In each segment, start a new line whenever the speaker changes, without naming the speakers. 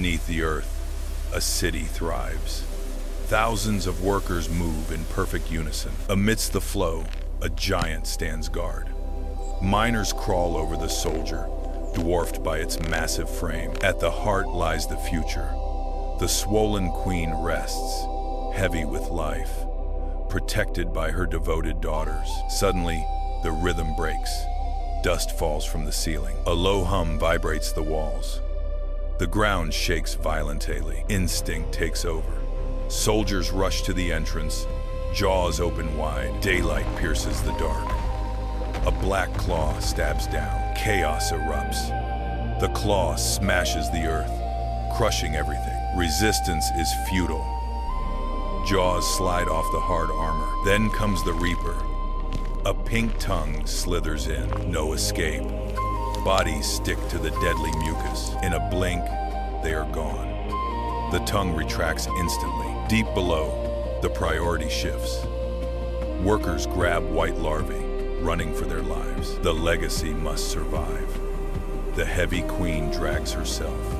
Beneath the earth, a city thrives. Thousands of workers move in perfect unison. Amidst the flow, a giant stands guard. Miners crawl over the soldier, dwarfed by its massive frame. At the heart lies the future. The swollen queen rests, heavy with life, protected by her devoted daughters. Suddenly, the rhythm breaks. Dust falls from the ceiling. A low hum vibrates the walls. The ground shakes violently. Instinct takes over. Soldiers rush to the entrance, jaws open wide. Daylight pierces the dark. A black claw stabs down. Chaos erupts. The claw smashes the earth, crushing everything. Resistance is futile. Jaws slide off the hard armor. Then comes the Reaper. A pink tongue slithers in. No escape. Bodies stick to the deadly mucus. In a blink, they are gone. The tongue retracts instantly. Deep below, the priority shifts. Workers grab white larvae, running for their lives. The legacy must survive. The heavy queen drags herself,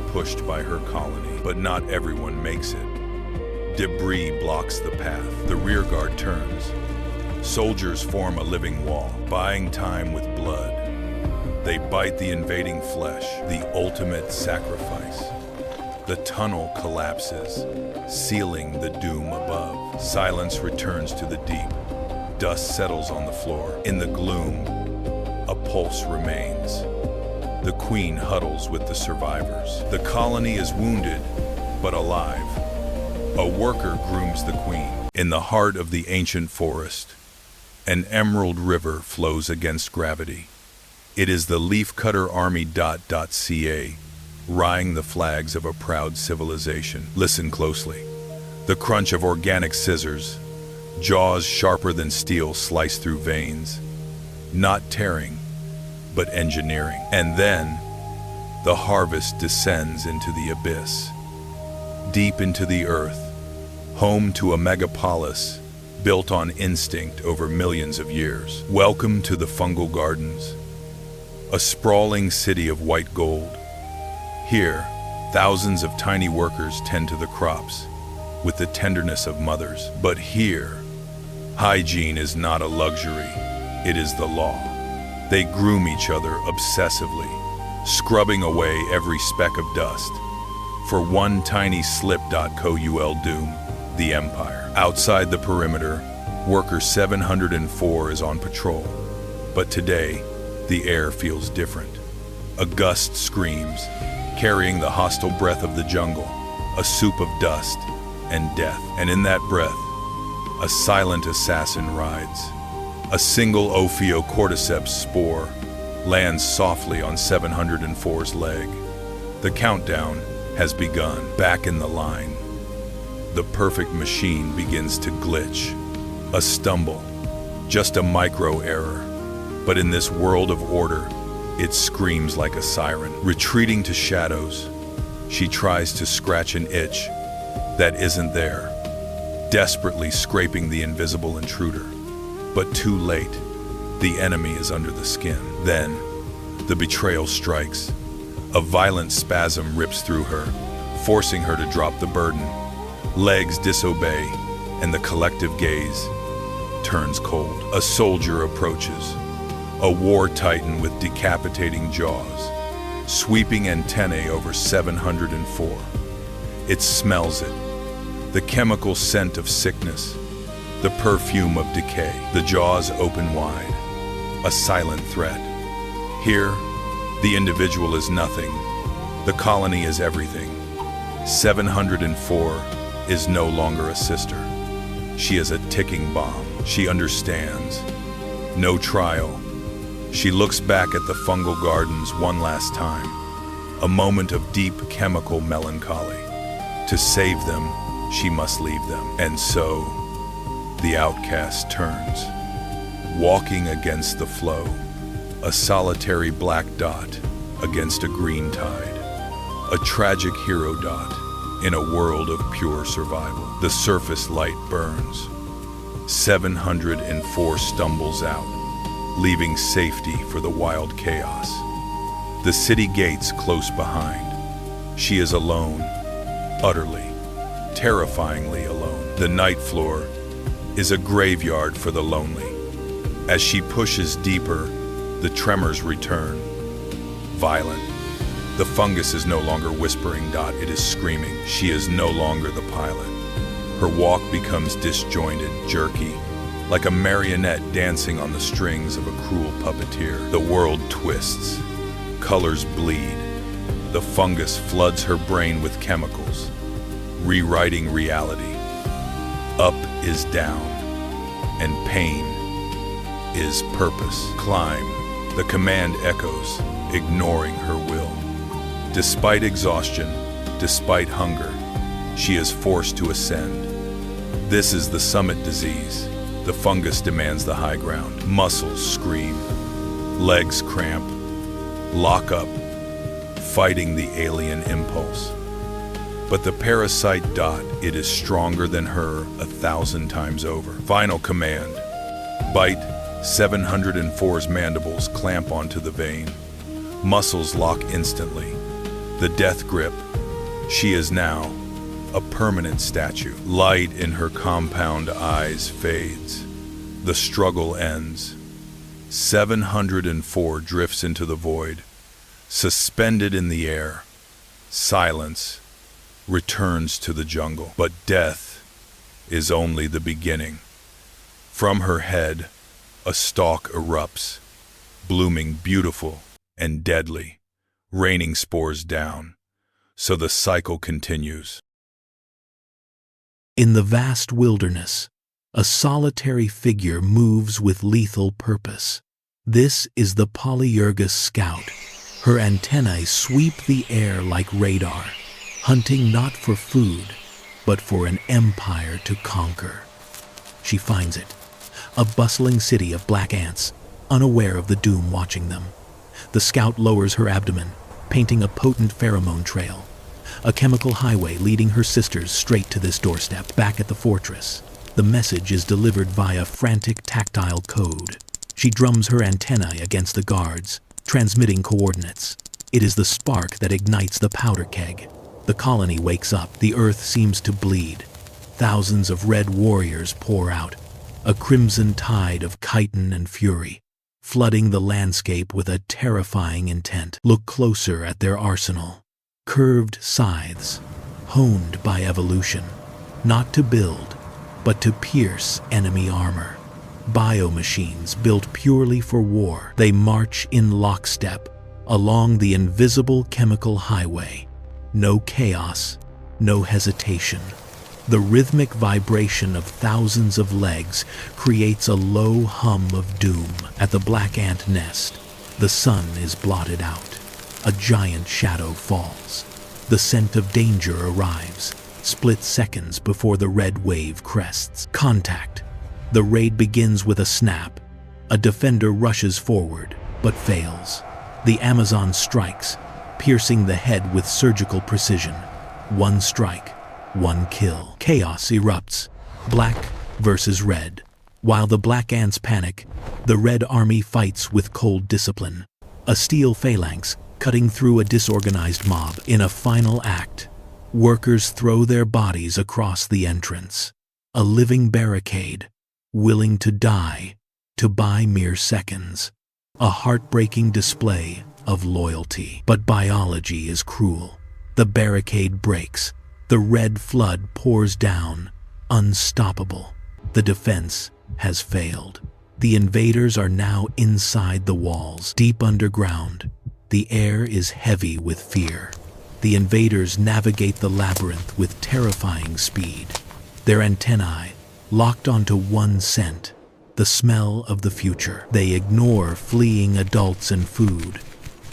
pushed by her colony, but not everyone makes it. Debris blocks the path. The rearguard turns. Soldiers form a living wall, buying time with blood. They bite the invading flesh, the ultimate sacrifice. The tunnel collapses, sealing the doom above. Silence returns to the deep. Dust settles on the floor. In the gloom, a pulse remains. The queen huddles with the survivors. The colony is wounded, but alive. A worker grooms the queen. In the heart of the ancient forest, an emerald river flows against gravity. It is the leafcutter army.ca, raying the flags of a proud civilization. Listen closely. The crunch of organic scissors, jaws sharper than steel slice through veins. Not tearing, but engineering. And then, the harvest descends into the abyss. Deep into the earth, home to a megapolis built on instinct over millions of years. Welcome to the fungal gardens, a sprawling city of white gold. Here, thousands of tiny workers tend to the crops with the tenderness of mothers. But here, hygiene is not a luxury, it is the law. They groom each other obsessively, scrubbing away every speck of dust. For one tiny slip. Coul doom the empire. Outside the perimeter, worker 704 is on patrol. But today, the air feels different. A gust screams, carrying the hostile breath of the jungle, a soup of dust and death. And in that breath, a silent assassin rides. A single Ophiocordyceps spore lands softly on 704's leg. The countdown has begun. Back in the line, the perfect machine begins to glitch. A stumble, just a micro error. But in this world of order, it screams like a siren. Retreating to shadows, she tries to scratch an itch that isn't there, desperately scraping the invisible intruder. But too late, the enemy is under the skin. Then, the betrayal strikes. A violent spasm rips through her, forcing her to drop the burden. Legs disobey, and the collective gaze turns cold. A soldier approaches, a war titan with decapitating jaws, sweeping antennae over 704. It smells it, the chemical scent of sickness, the perfume of decay. The jaws open wide, a silent threat. Here, the individual is nothing, the colony is everything. 704 is no longer a sister. She is a ticking bomb. She understands. No trial. She looks back at the fungal gardens one last time, a moment of deep chemical melancholy. To save them, she must leave them. And so, the outcast turns, walking against the flow, a solitary black dot against a green tide, a tragic hero dot in a world of pure survival. The surface light burns. 704 stumbles out, leaving safety for the wild chaos. The city gates close behind. She is alone, utterly, terrifyingly alone. The night floor is a graveyard for the lonely. As she pushes deeper, the tremors return, violent. The fungus is no longer whispering, it is screaming. She is no longer the pilot. Her walk becomes disjointed, jerky, like a marionette dancing on the strings of a cruel puppeteer. The world twists, colors bleed. The fungus floods her brain with chemicals, rewriting reality. Up is down, and pain is purpose. Climb. The command echoes, ignoring her will. Despite exhaustion, despite hunger, she is forced to ascend. This is the summit disease. The fungus demands the high ground. Muscles scream, legs cramp, lock up, fighting the alien impulse. But the parasite, it is stronger than her 1,000 times over. Final command. Bite. 704's mandibles clamp onto the vein. Muscles lock instantly. The death grip. She is now a permanent statue. Light in her compound eyes fades. The struggle ends. 704 drifts into the void. Suspended in the air. Silence returns to the jungle. But death is only the beginning. From her head, a stalk erupts, blooming beautiful and deadly, raining spores down. So the cycle continues.
In the vast wilderness, a solitary figure moves with lethal purpose. This is the Polyergus scout. Her antennae sweep the air like radar, hunting not for food, but for an empire to conquer. She finds it. A bustling city of black ants, unaware of the doom watching them. The scout lowers her abdomen, painting a potent pheromone trail. A chemical highway leading her sisters straight to this doorstep. Back at the fortress, the message is delivered via frantic tactile code. She drums her antennae against the guards, transmitting coordinates. It is the spark that ignites the powder keg. The colony wakes up. The earth seems to bleed. Thousands of red warriors pour out. A crimson tide of chitin and fury, flooding the landscape with a terrifying intent. Look closer at their arsenal. Curved scythes, honed by evolution, not to build, but to pierce enemy armor. Biomachines built purely for war. They march in lockstep along the invisible chemical highway. No chaos, no hesitation. The rhythmic vibration of thousands of legs creates a low hum of doom. At the black ant nest, the sun is blotted out. A giant shadow falls. The scent of danger arrives, split seconds before the red wave crests. Contact. The raid begins with a snap. A defender rushes forward, but fails. The Amazon strikes, piercing the head with surgical precision. One strike. One kill. Chaos erupts, black versus red. While the black ants panic, the red army fights with cold discipline. A steel phalanx cutting through a disorganized mob. In a final act, workers throw their bodies across the entrance. A living barricade, willing to die to buy mere seconds. A heartbreaking display of loyalty. But biology is cruel. The barricade breaks. The red flood pours down, unstoppable. The defense has failed. The invaders are now inside the walls, deep underground. The air is heavy with fear. The invaders navigate the labyrinth with terrifying speed. Their antennae locked onto one scent, the smell of the future. They ignore fleeing adults and food.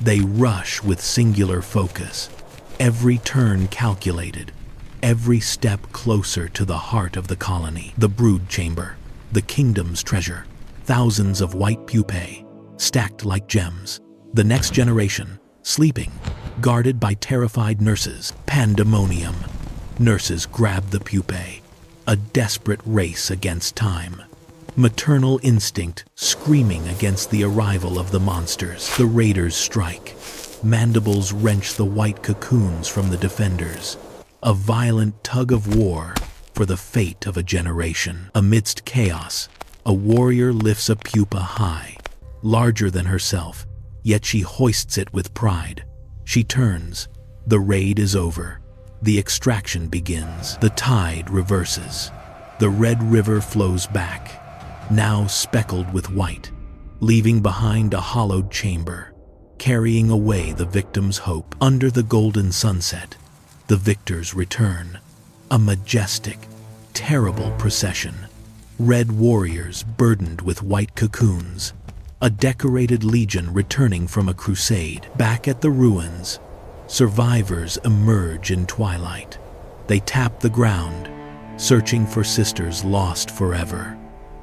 They rush with singular focus. Every turn calculated. Every step closer to the heart of the colony. The brood chamber, the kingdom's treasure. Thousands of white pupae, stacked like gems. The next generation, sleeping, guarded by terrified nurses. Pandemonium. Nurses grab the pupae. A desperate race against time. Maternal instinct screaming against the arrival of the monsters. The raiders strike. Mandibles wrench the white cocoons from the defenders. A violent tug of war for the fate of a generation. Amidst chaos, a warrior lifts a pupa high, larger than herself, yet she hoists it with pride. She turns. The raid is over. The extraction begins. The tide reverses. The red river flows back, now speckled with white, leaving behind a hollowed chamber, carrying away the victim's hope. Under the golden sunset, the victors return. A majestic, terrible procession. Red warriors burdened with white cocoons. A decorated legion returning from a crusade. Back at the ruins, survivors emerge in twilight. They tap the ground, searching for sisters lost forever.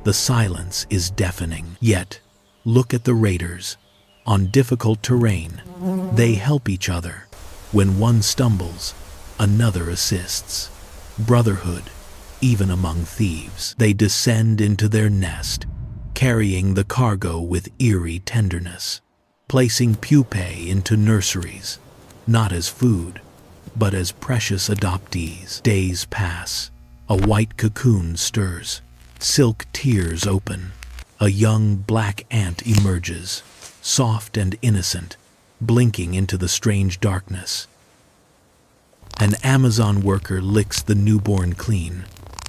The silence is deafening. Yet, look at the raiders. On difficult terrain, they help each other. When one stumbles, another assists. Brotherhood, even among thieves. They descend into their nest, carrying the cargo with eerie tenderness, placing pupae into nurseries, not as food, but as precious adoptees. Days pass. A white cocoon stirs. Silk tears open. A young black ant emerges, soft and innocent, blinking into the strange darkness. An Amazon worker licks the newborn clean,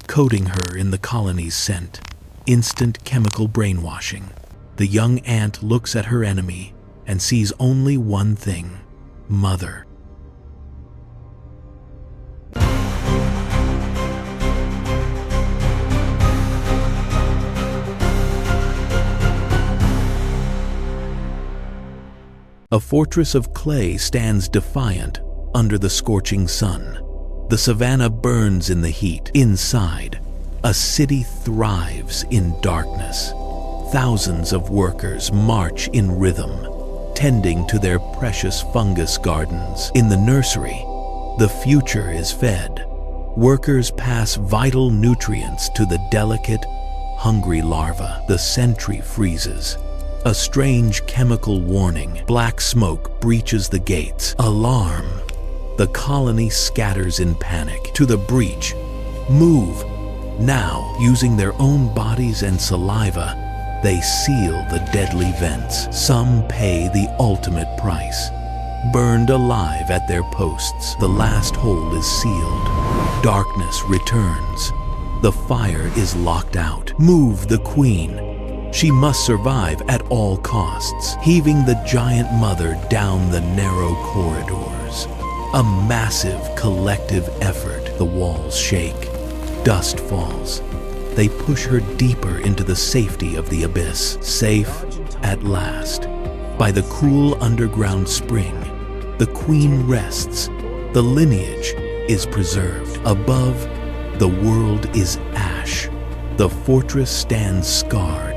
coating her in the colony's scent. Instant chemical brainwashing. The young ant looks at her enemy and sees only one thing: mother. A fortress of clay stands defiant under the scorching sun. The savannah burns in the heat. Inside, a city thrives in darkness. Thousands of workers march in rhythm, tending to their precious fungus gardens. In the nursery, the future is fed. Workers pass vital nutrients to the delicate, hungry larva. The sentry freezes. A strange chemical warning. Black smoke breaches the gates. Alarm. The colony scatters in panic. To the breach. Move. Now, using their own bodies and saliva, they seal the deadly vents. Some pay the ultimate price. Burned alive at their posts. The last hole is sealed. Darkness returns. The fire is locked out. Move the queen. She must survive at all costs, heaving the giant mother down the narrow corridors. A massive collective effort. The walls shake. Dust falls. They push her deeper into the safety of the abyss. Safe at last. By the cool underground spring, the queen rests. The lineage is preserved. Above, the world is ash. The fortress stands scarred,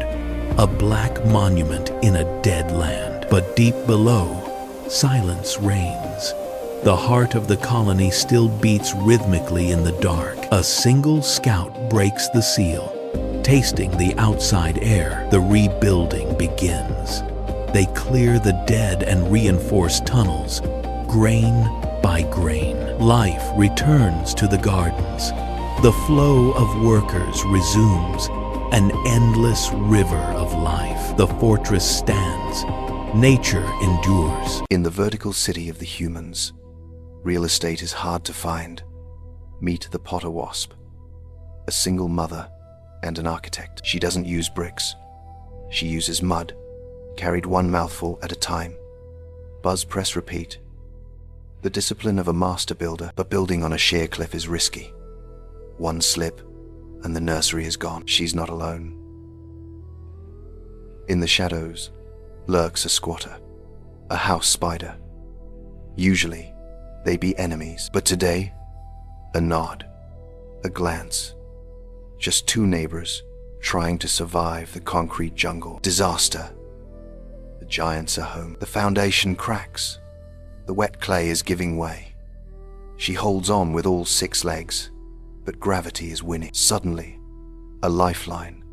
a black monument in a dead land. But deep below, silence reigns. The heart of the colony still beats rhythmically in the dark. A single scout breaks the seal. Tasting the outside air, the rebuilding begins. They clear the dead and reinforce tunnels, grain by grain. Life returns to the gardens. The flow of workers resumes, an endless river of life. The fortress stands. Nature endures.
In the vertical city of the humans, real estate is hard to find. Meet the potter wasp, a single mother and an architect. She doesn't use bricks. She uses mud, carried one mouthful at a time. Buzz, press, repeat. The discipline of a master builder, but building on a sheer cliff is risky. One slip, and the nursery is gone. She's not alone. In the shadows lurks a squatter, a house spider. Usually, they be enemies, but today, a nod, a glance. Just two neighbors trying to survive the concrete jungle. Disaster. The giants are home. The foundation cracks. The wet clay is giving way. She holds on with all 6 legs, but gravity is winning. Suddenly, a lifeline.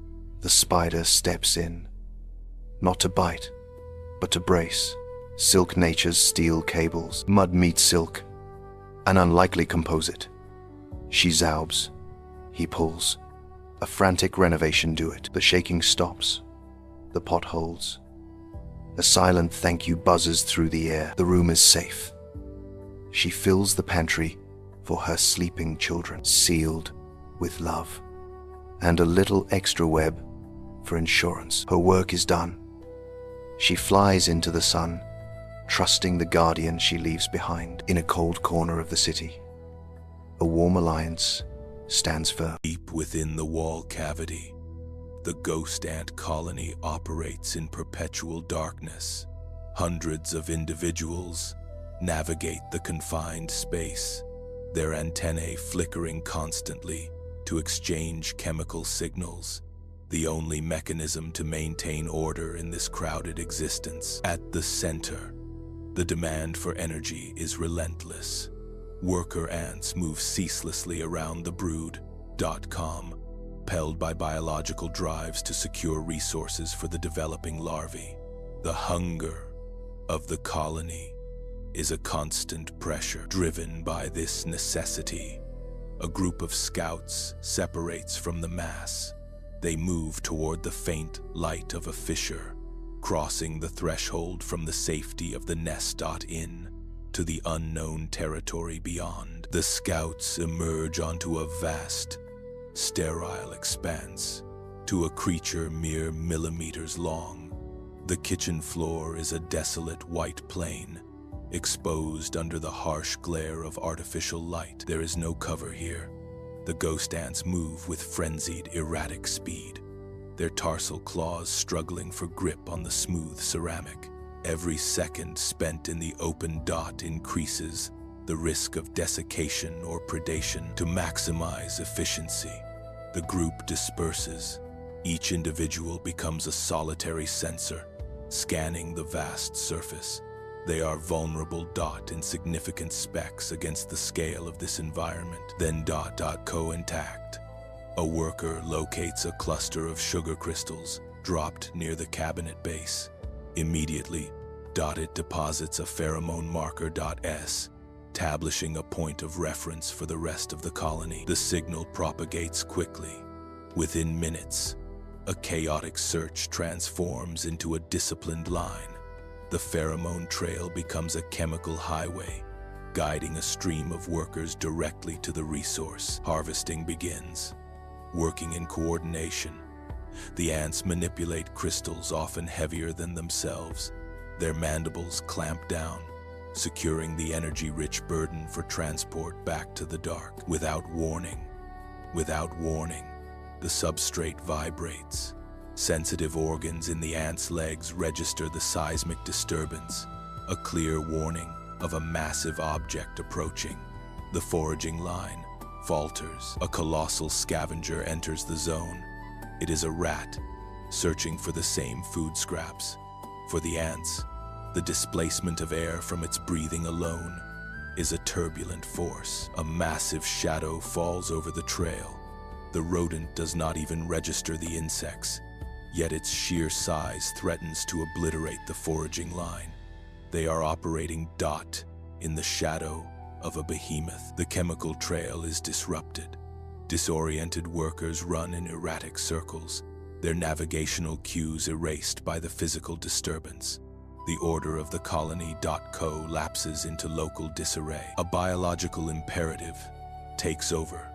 The spider steps in, not to bite, but to brace. Silk nature's steel cables, mud meets silk, an unlikely composite. She zaubs, he pulls. A frantic renovation do it. The shaking stops. The pot holds. A silent thank you buzzes through the air. The room is safe. She fills the pantry for her sleeping children, sealed with love. And a little extra web for insurance. Her work is done. She flies into the sun, trusting the guardian she leaves behind. In a cold corner of the city, a warm alliance stands firm.
Deep within the wall cavity, the ghost ant colony operates in perpetual darkness. Hundreds of individuals navigate the confined space, their antennae flickering constantly to exchange chemical signals, the only mechanism to maintain order in this crowded existence. At the center, the demand for energy is relentless. Worker ants move ceaselessly around the brood.com, propelled by biological drives to secure resources for the developing larvae. The hunger of the colony is a constant pressure. Driven by this necessity, a group of scouts separates from the mass. They move toward the faint light of a fissure, crossing the threshold from the safety of the nest.in to the unknown territory beyond. The scouts emerge onto a vast, sterile expanse, to a creature mere millimeters long. The kitchen floor is a desolate white plain, exposed under the harsh glare of artificial light. There is no cover here. The ghost ants move with frenzied, erratic speed, their tarsal claws struggling for grip on the smooth ceramic. Every second spent in the open dot increases the risk of desiccation or predation. To maximize efficiency, the group disperses. Each individual becomes a solitary sensor, scanning the vast surface. They are vulnerable insignificant specks against the scale of this environment. Then co intact. A worker locates a cluster of sugar crystals dropped near the cabinet base. Immediately, it deposits a pheromone marker S, establishing a point of reference for the rest of the colony. The signal propagates quickly. Within minutes, a chaotic search transforms into a disciplined line. The pheromone trail becomes a chemical highway, guiding a stream of workers directly to the resource. Harvesting begins. Working in coordination, the ants manipulate crystals often heavier than themselves. Their mandibles clamp down, securing the energy-rich burden for transport back to the dark. Without warning, the substrate vibrates. Sensitive organs in the ant's legs register the seismic disturbance, a clear warning of a massive object approaching. The foraging line falters. A colossal scavenger enters the zone. It is a rat, searching for the same food scraps. For the ants, the displacement of air from its breathing alone is a turbulent force. A massive shadow falls over the trail. The rodent does not even register the insects, yet its sheer size threatens to obliterate the foraging line. They are operating in the shadow of a behemoth. The chemical trail is disrupted. Disoriented workers run in erratic circles, their navigational cues erased by the physical disturbance. The order of the colony.co lapses into local disarray. A biological imperative takes over,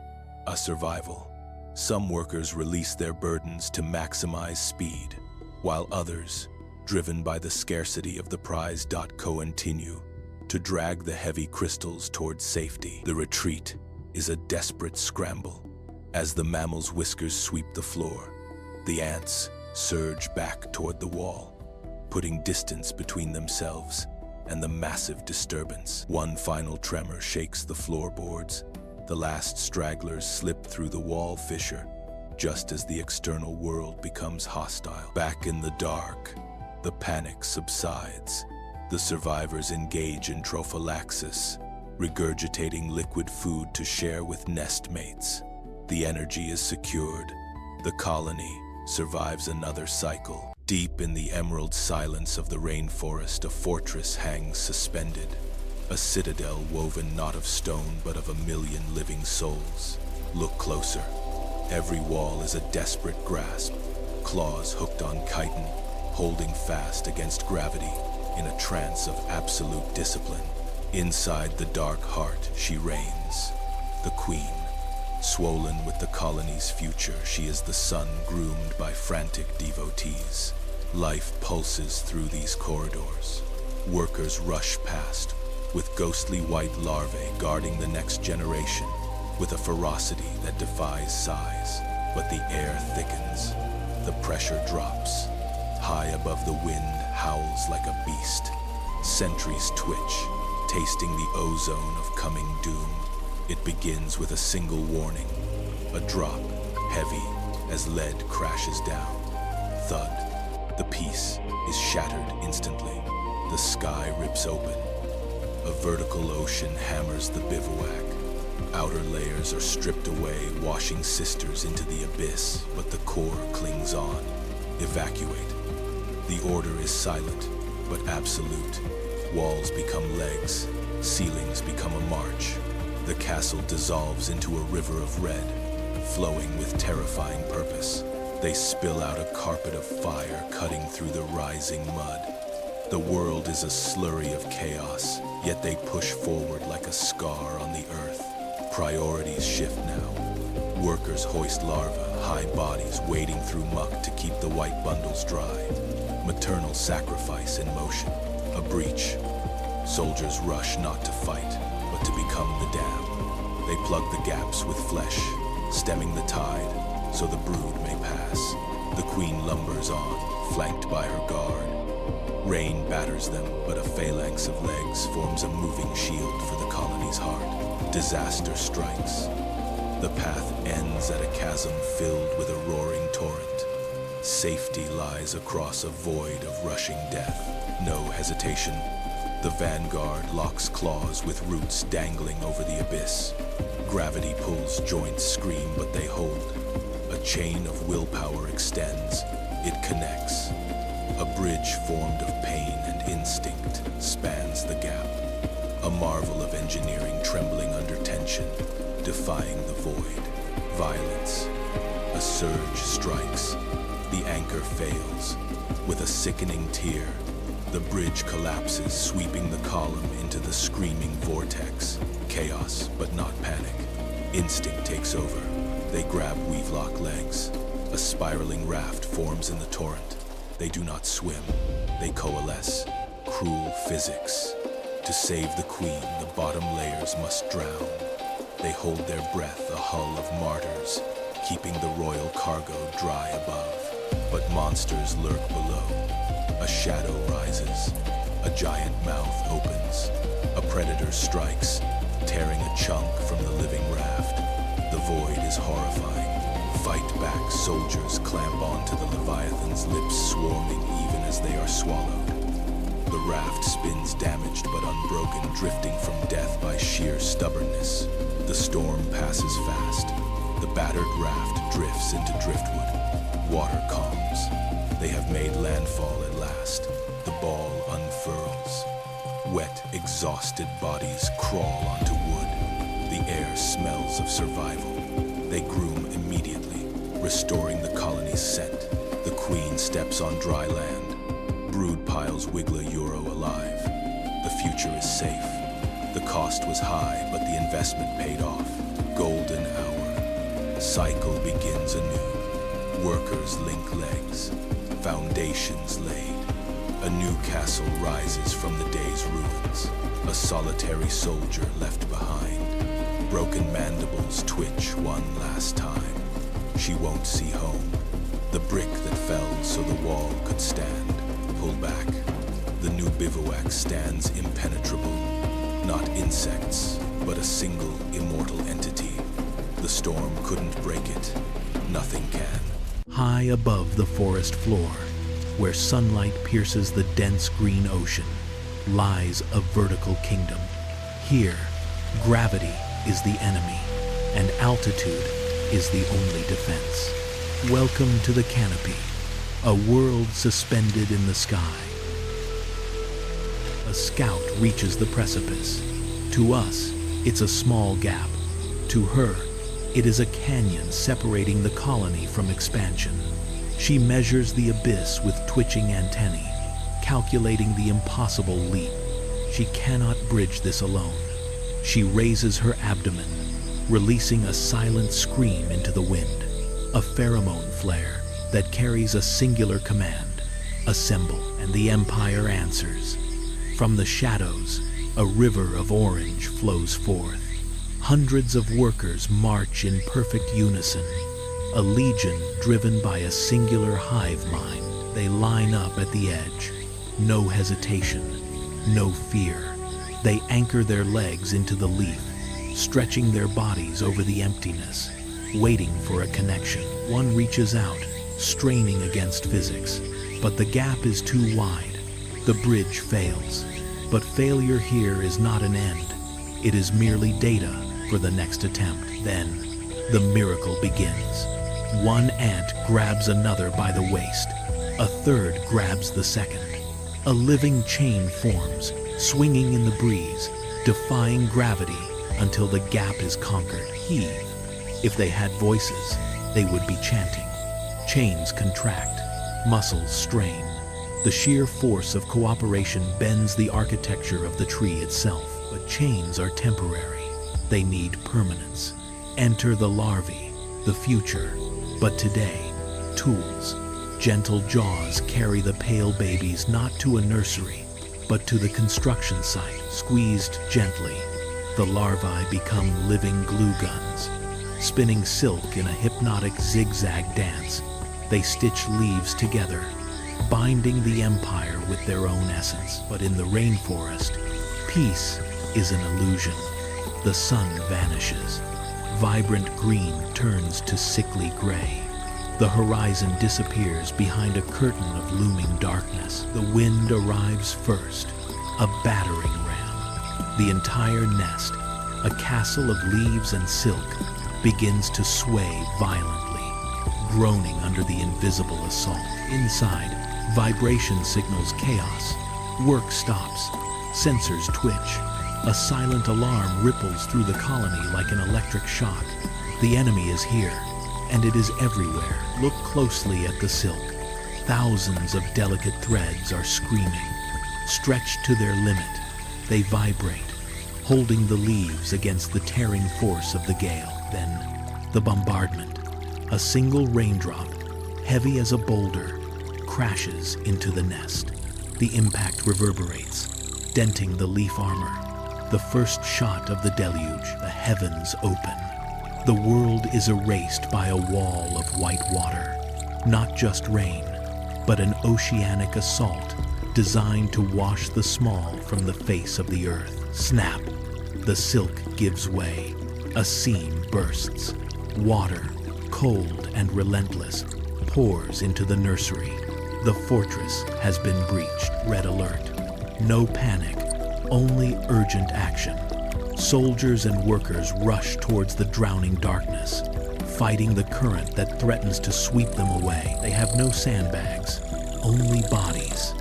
a survival. Some workers release their burdens to maximize speed, while others, driven by the scarcity of the prize.co, continue to drag the heavy crystals towards safety. The retreat is a desperate scramble. As the mammal's whiskers sweep the floor, the ants surge back toward the wall, putting distance between themselves and the massive disturbance. One final tremor shakes the floorboards. The last stragglers slip through the wall fissure, just as the external world becomes hostile. Back in the dark, the panic subsides. The survivors engage in trophallaxis, regurgitating liquid food to share with nestmates. The energy is secured. The colony survives another cycle.
Deep in the emerald silence of the rainforest, a fortress hangs suspended, a citadel woven not of stone but of 1,000,000 living souls. Look closer. Every wall is a desperate grasp, claws hooked on chitin, holding fast against gravity in a trance of absolute discipline. Inside the dark heart, she reigns, the queen. Swollen with the colony's future, she is the sun groomed by frantic devotees. Life pulses through these corridors. Workers rush past, with ghostly white larvae guarding the next generation, with a ferocity that defies size. But the air thickens. The pressure drops. High above the wind howls like a beast. Sentries twitch, tasting the ozone of coming doom. It begins with a single warning. A drop, heavy as lead crashes down. Thud. The peace is shattered instantly. The sky rips open. A vertical ocean hammers the bivouac. Outer layers are stripped away, washing sisters into the abyss, but the core clings on. Evacuate. The order is silent, but absolute. Walls become legs, ceilings become a march. The castle dissolves into a river of red, flowing with terrifying purpose. They spill out a carpet of fire, cutting through the rising mud. The world is a slurry of chaos, yet they push forward like a scar on the earth. Priorities shift now. Workers hoist larvae, high bodies wading through muck to keep the white bundles dry. Maternal sacrifice in motion, a breach. Soldiers rush not to fight, but to become the dam. They plug the gaps with flesh, stemming the tide, so the brood may pass. The queen lumbers on, flanked by her guard. Rain batters them, but a phalanx of legs forms a moving shield for the colony's heart. Disaster strikes. The path ends at a chasm filled with a roaring torrent. Safety lies across a void of rushing death. No hesitation. The vanguard locks claws with roots dangling over the abyss. Gravity pulls, joints scream, but they hold. A chain of willpower extends. It connects. A bridge formed of pain and instinct spans the gap. A marvel of engineering trembling under tension, defying the void. Violence. A surge strikes. The anchor fails. With a sickening tear, the bridge collapses, sweeping the column into the screaming vortex. Chaos, but not panic. Instinct takes over. They grab weave-lock legs. A spiraling raft forms in the torrent. They do not swim. They coalesce. Cruel physics. To save the queen, the bottom layers must drown. They hold their breath, a hull of martyrs, keeping the royal cargo dry above. But monsters lurk below. A shadow rises. A giant mouth opens. A predator strikes, tearing a chunk from the living raft. The void is horrifying. Fight back, soldiers clamp onto the Leviathan's lips, swarming even as they are swallowed. The raft spins damaged but unbroken, drifting from death by sheer stubbornness. The storm passes fast. The battered raft drifts into driftwood. Water calms. They have made landfall at last. The ball unfurls. Wet, exhausted bodies crawl onto wood. The air smells of survival. They groom immediately, restoring the colony's scent. The queen steps on dry land. Brood piles wiggle a euro alive. The future is safe. The cost was high, but the investment paid off. Golden hour. Cycle begins anew. Workers link legs. Foundations laid. A new castle rises from the day's ruins. A solitary soldier left behind. Broken mandibles twitch one last time. She won't see home. The brick that fell so the wall could stand. Pull back. The new bivouac stands impenetrable. Not insects, but a single immortal entity. The storm couldn't break it. Nothing can.
High above the forest floor, where sunlight pierces the dense green ocean, lies a vertical kingdom. Here, gravity is the enemy, and altitude is the only defense. Welcome to the canopy, a world suspended in the sky. A scout reaches the precipice. To us, it's a small gap. To her, it is a canyon separating the colony from expansion. She measures the abyss with twitching antennae, calculating the impossible leap. She cannot bridge this alone. She raises her abdomen, releasing a silent scream into the wind, a pheromone flare that carries a singular command: assemble, and the Empire answers. From the shadows, a river of orange flows forth. Hundreds of workers march in perfect unison, a legion driven by a singular hive mind. They line up at the edge. No hesitation, no fear. They anchor their legs into the leaf, stretching their bodies over the emptiness, waiting for a connection. One reaches out, straining against physics, but the gap is too wide. The bridge fails. But failure here is not an end. It is merely data for the next attempt. Then, the miracle begins. One ant grabs another by the waist. A third grabs the second. A living chain forms, swinging in the breeze, defying gravity until the gap is conquered. Heave. If they had voices, they would be chanting. Chains contract, muscles strain. The sheer force of cooperation bends the architecture of the tree itself. But chains are temporary. They need permanence. Enter the larvae, the future. But today, tools. Gentle jaws carry the pale babies not to a nursery, but to the construction site. Squeezed gently, the larvae become living glue guns. Spinning silk in a hypnotic zigzag dance, they stitch leaves together, binding the empire with their own essence. But in the rainforest, peace is an illusion. The sun vanishes. Vibrant green turns to sickly gray. The horizon disappears behind a curtain of looming darkness. The wind arrives first, a battering ram. The entire nest, a castle of leaves and silk, begins to sway violently, groaning under the invisible assault. Inside, vibration signals chaos. Work stops. Sensors twitch. A silent alarm ripples through the colony like an electric shock. The enemy is here, and it is everywhere. Look closely at the silk. Thousands of delicate threads are screaming. Stretched to their limit, they vibrate, holding the leaves against the tearing force of the gale. Then, the bombardment. A single raindrop, heavy as a boulder, crashes into the nest. The impact reverberates, denting the leaf armor. The first shot of the deluge, the heavens open. The world is erased by a wall of white water. Not just rain, but an oceanic assault designed to wash the small from the face of the earth. Snap. The silk gives way. A seam bursts. Water, cold and relentless, pours into the nursery. The fortress has been breached. Red alert. No panic, only urgent action. Soldiers and workers rush towards the drowning darkness, fighting the current that threatens to sweep them away. They have no sandbags, only bodies.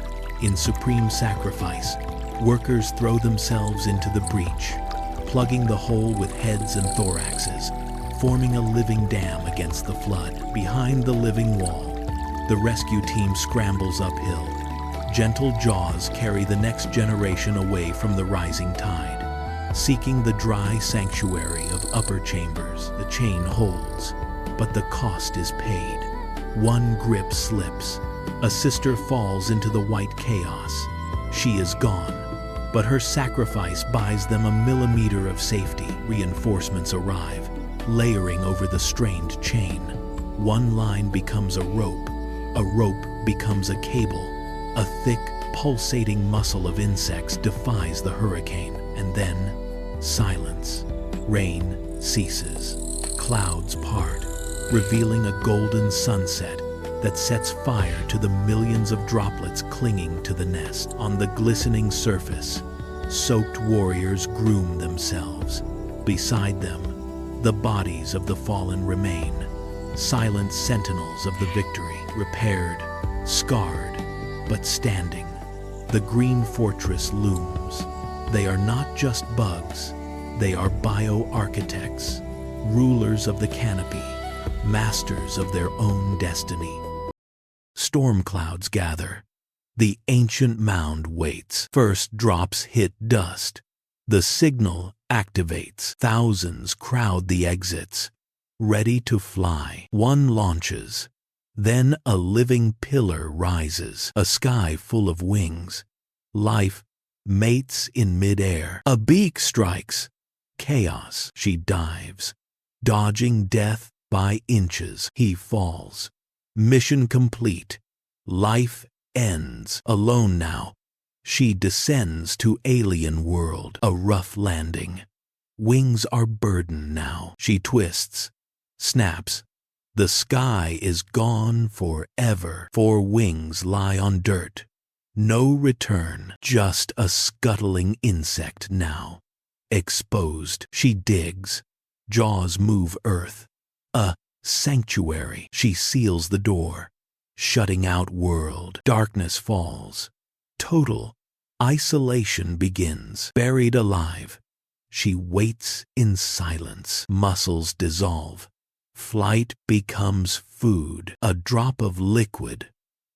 In supreme sacrifice, workers throw themselves into the breach, plugging the hole with heads and thoraxes, forming a living dam against the flood. Behind the living wall, the rescue team scrambles uphill. Gentle jaws carry the next generation away from the rising tide. Seeking the dry sanctuary of upper chambers, the chain holds, but the cost is paid. One grip slips. A sister falls into the white chaos. She is gone, but her sacrifice buys them a millimeter of safety. Reinforcements arrive, layering over the strained chain. One line becomes a rope becomes a cable. A thick, pulsating muscle of insects defies the hurricane, and then silence. Rain ceases. Clouds part, revealing a golden sunset that sets fire to the millions of droplets clinging to the nest. On the glistening surface, soaked warriors groom themselves. Beside them, the bodies of the fallen remain, silent sentinels of the victory. Repaired, Scarred, but standing, the green fortress looms. They are not just bugs, they are bioarchitects, rulers of the canopy, masters of their own destiny. Storm clouds gather. The ancient mound waits. First drops hit dust. The signal activates. Thousands crowd the exits, ready to fly. One launches. Then a living pillar rises, a sky full of wings. Life mates in midair. A beak strikes. Chaos, she dives. Dodging death by inches, he falls. Mission complete. Life ends. Alone now, she descends to alien world. A rough landing. Wings are burdened now. She twists, snaps. The sky is gone forever. 4 wings lie on dirt. No return, just a scuttling insect now. Exposed, she digs. Jaws move earth. A sanctuary. She seals the door, shutting out world. Darkness falls. Total isolation begins. Buried alive, she waits in silence. Muscles dissolve. Flight becomes food. A drop of liquid.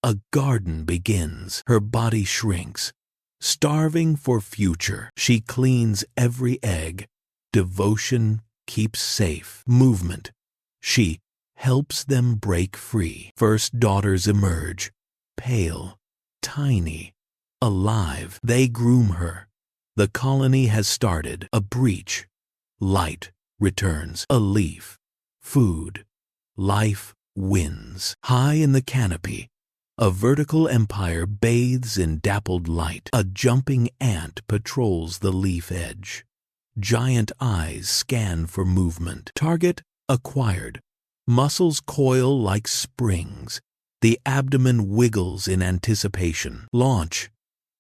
A garden begins. Her body shrinks. Starving for future, she cleans every egg. Devotion keeps safe. Movement. She helps them break free. First daughters emerge. Pale, tiny, alive. They groom her. The colony has started. A breach. Light returns. A leaf. Food. Life wins. High in the canopy, a vertical empire bathes in dappled light. A jumping ant patrols the leaf edge. Giant eyes scan for movement. Target acquired. Muscles coil like springs. The abdomen wiggles in anticipation. Launch.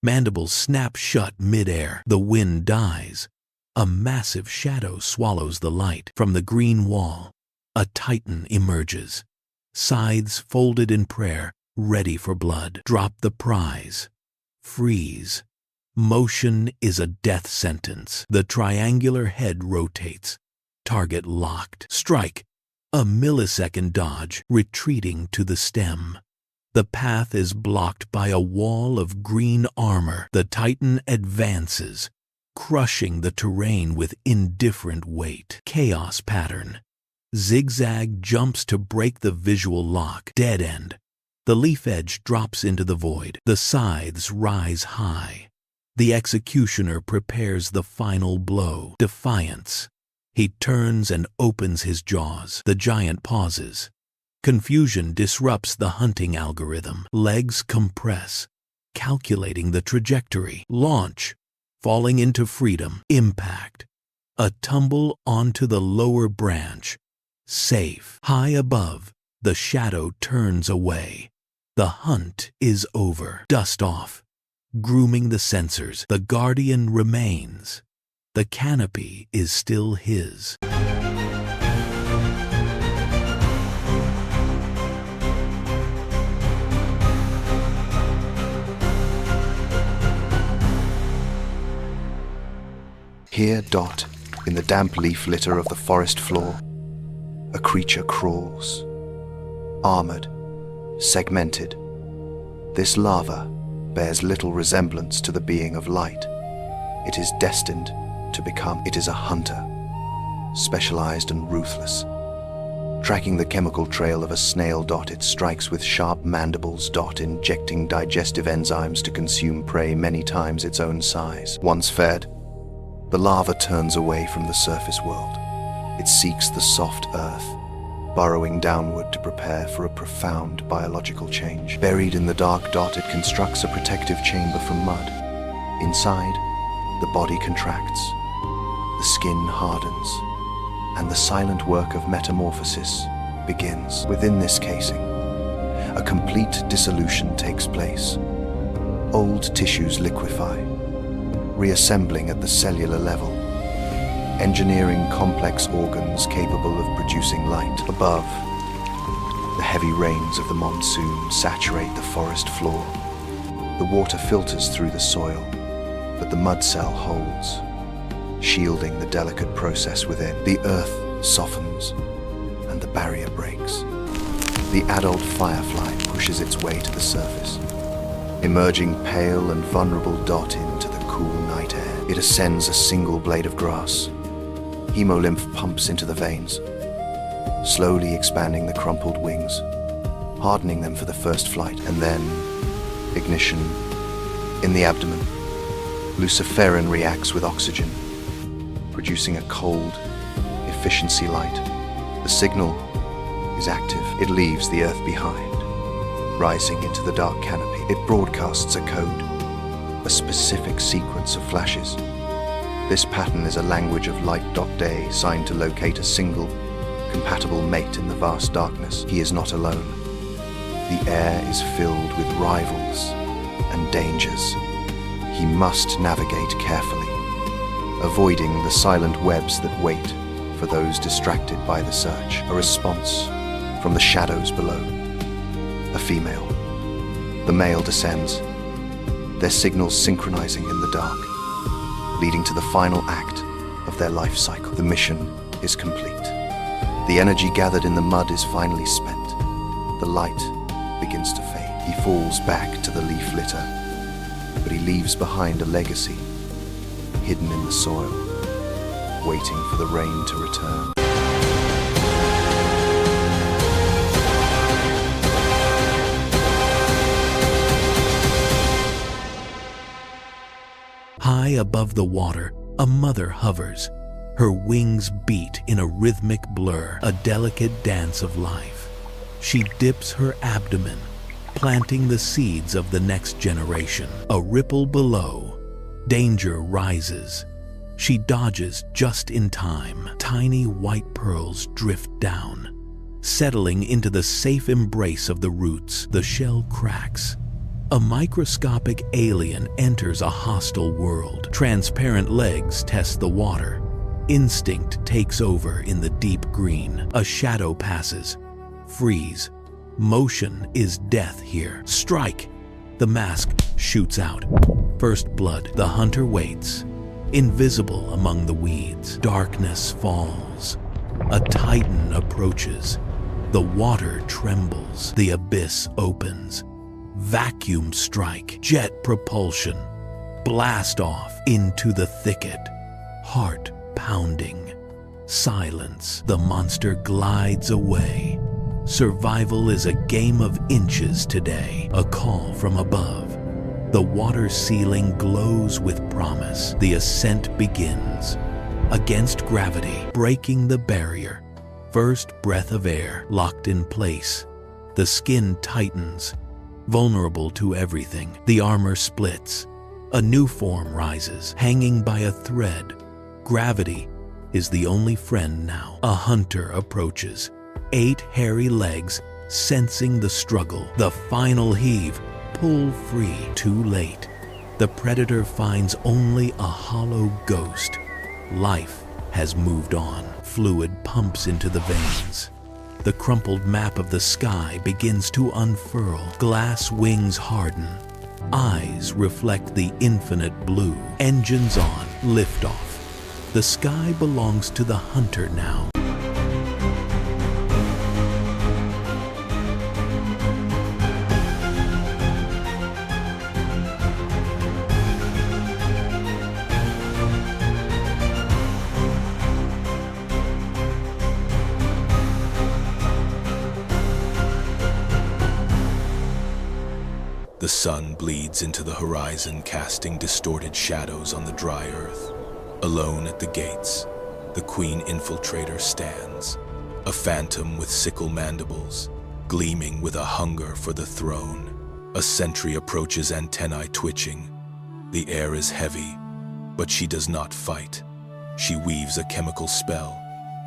Mandibles snap shut midair. The wind dies. A massive shadow swallows the light. From the green wall, a titan emerges. Scythes folded in prayer, ready for blood. Drop the prize. Freeze. Motion is a death sentence. The triangular head rotates. Target locked. Strike. A millisecond dodge, retreating to the stem. The path is blocked by a wall of green armor. The titan advances, crushing the terrain with indifferent weight. Chaos pattern. Zigzag jumps to break the visual lock. Dead end. The leaf edge drops into the void. The scythes rise high. The executioner prepares the final blow. Defiance. He turns and opens his jaws. The giant pauses. Confusion disrupts the hunting algorithm. Legs compress, calculating the trajectory. Launch. Falling into freedom. Impact. A tumble onto the lower branch. Safe. High above, the shadow turns away. The hunt is over. Dust off. Grooming the sensors. The guardian remains. The canopy is still his.
Here, Dot, in the damp leaf litter of the forest floor, a creature crawls. Armored, segmented. This larva bears little resemblance to the being of light. It is destined to become. It is a hunter, specialized and ruthless. Tracking the chemical trail of a snail, Dot, it strikes with sharp mandibles, Dot, injecting digestive enzymes to consume prey many times its own size. Once fed, the larva turns away from the surface world. It seeks the soft earth, burrowing downward to prepare for a profound biological change. Buried in the dark, Dot, it constructs a protective chamber from mud. Inside, the body contracts, the skin hardens, and the silent work of metamorphosis begins. Within this casing, a complete dissolution takes place. Old tissues liquefy, reassembling at the cellular level, engineering complex organs capable of producing light. Above, The heavy rains of the monsoon saturate the forest floor. The water filters through the soil, but the mud cell holds, shielding the delicate process within. The earth softens, and the barrier breaks. The adult firefly pushes its way to the surface, emerging pale and vulnerable dot into the cool night air. It ascends a single blade of grass. Hemolymph pumps into the veins, slowly expanding the crumpled wings, hardening them for the first flight, and then ignition in the abdomen. Luciferin reacts with oxygen, producing a cold, efficiency light. The signal is active. It leaves the Earth behind, rising into the dark canopy. It broadcasts a code, a specific sequence of flashes. This pattern is a language of light.day signed to locate a single, compatible mate in the vast darkness. He is not alone. The air is filled with rivals and dangers. He must navigate carefully, avoiding the silent webs that wait for those distracted by the search. A response from the shadows below. A female. The male descends, their signals synchronizing in the dark, leading to the final act of their life cycle. The mission is complete. The energy gathered in the mud is finally spent. The light begins to fade. He falls back to the leaf litter, but he leaves behind a legacy, hidden in the soil, waiting for the rain to return.
High above the water, a mother hovers. Her wings beat in a rhythmic blur, a delicate dance of life. She dips her abdomen, planting the seeds of the next generation. A ripple below, danger rises. She dodges just in time. Tiny white pearls drift down, settling into the safe embrace of the roots. The shell cracks. A microscopic alien enters a hostile world. Transparent legs test the water. Instinct takes over in the deep green. A shadow passes. Freeze. Motion is death here. Strike! The mask shoots out. First blood. The hunter waits, invisible among the weeds. Darkness falls. A titan approaches. The water trembles. The abyss opens. Vacuum strike. Jet propulsion. Blast off into the thicket. Heart pounding. Silence. The monster glides away. Survival is a game of inches today. A call from above. The water ceiling glows with promise. The ascent begins. Against gravity, breaking the barrier. First breath of air locked in place. The skin tightens, vulnerable to everything. The armor splits. A new form rises, hanging by a thread. Gravity is the only friend now. A hunter approaches. 8 hairy legs, sensing the struggle. The final heave. Pull free. Too late. The predator finds only a hollow ghost. Life has moved on. Fluid pumps into the veins. The crumpled map of the sky begins to unfurl. Glass wings harden. Eyes reflect the infinite blue. Engines on. Liftoff. The sky belongs to the hunter now.
The sun bleeds into the horizon, casting distorted shadows on the dry earth. Alone at the gates, the queen infiltrator stands, a phantom with sickle mandibles, gleaming with a hunger for the throne. A sentry approaches, antennae twitching. The air is heavy, but she does not fight. She weaves a chemical spell,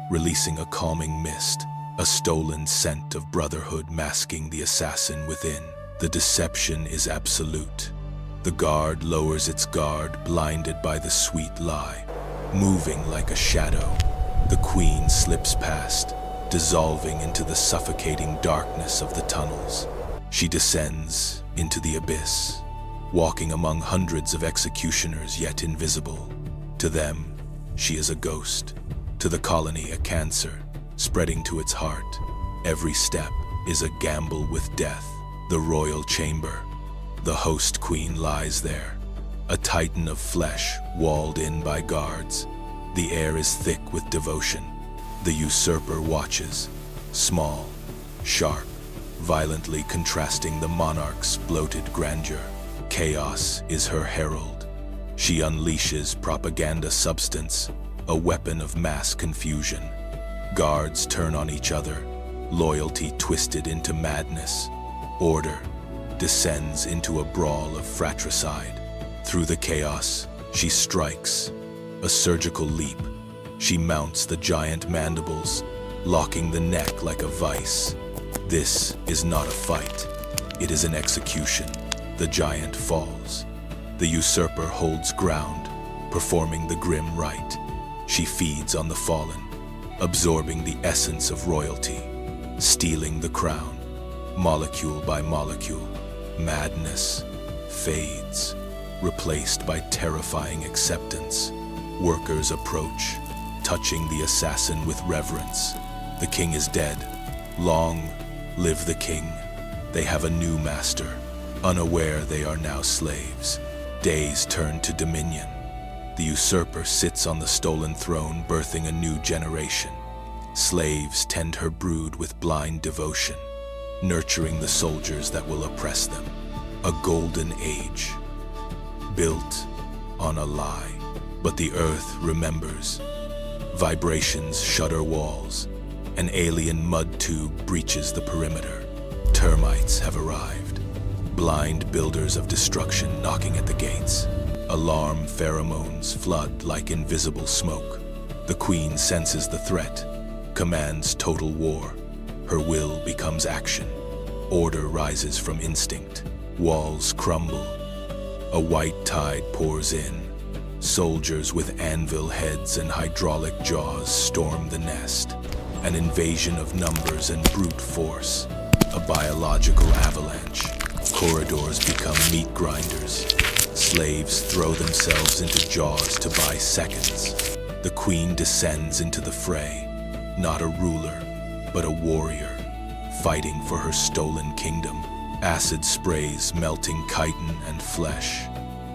releasing a calming mist, a stolen scent of brotherhood masking the assassin within. The deception is absolute. The guard lowers its guard, blinded by the sweet lie. Moving like a shadow, the queen slips past, dissolving into the suffocating darkness of the tunnels. She descends into the abyss, walking among hundreds of executioners yet invisible. To them, she is a ghost. To the colony, a cancer, spreading to its heart. Every step is a gamble with death. The royal chamber. The host queen lies there, a titan of flesh walled in by guards. The air is thick with devotion. The usurper watches, small, sharp, violently contrasting the monarch's bloated grandeur. Chaos is her herald. She unleashes propaganda substance, a weapon of mass confusion. Guards turn on each other, loyalty twisted into madness. Order descends into a brawl of fratricide. Through the chaos, she strikes, a surgical leap. She mounts the giant mandibles, locking the neck like a vice. This is not a fight. It is an execution. The giant falls. The usurper holds ground, performing the grim rite. She feeds on the fallen, absorbing the essence of royalty, stealing the crown, molecule by molecule. Madness fades, replaced by terrifying acceptance. Workers approach, touching the assassin with reverence. The king is dead. Long live the king. They have a new master, unaware they are now slaves. Days turn to dominion. The usurper sits on the stolen throne, birthing a new generation. Slaves tend her brood with blind devotion, nurturing the soldiers that will oppress them. A golden age, built on a lie. But the earth remembers. Vibrations shudder walls. An alien mud tube breaches the perimeter. Termites have arrived. Blind builders of destruction knocking at the gates. Alarm pheromones flood like invisible smoke. The queen senses the threat, commands total war. Her will becomes action. Order rises from instinct. Walls crumble. A white tide pours in. Soldiers with anvil heads and hydraulic jaws storm the nest. An invasion of numbers and brute force. A biological avalanche. Corridors become meat grinders. Slaves throw themselves into jaws to buy seconds. The queen descends into the fray. Not a ruler, but a warrior, fighting for her stolen kingdom. Acid sprays melting chitin and flesh.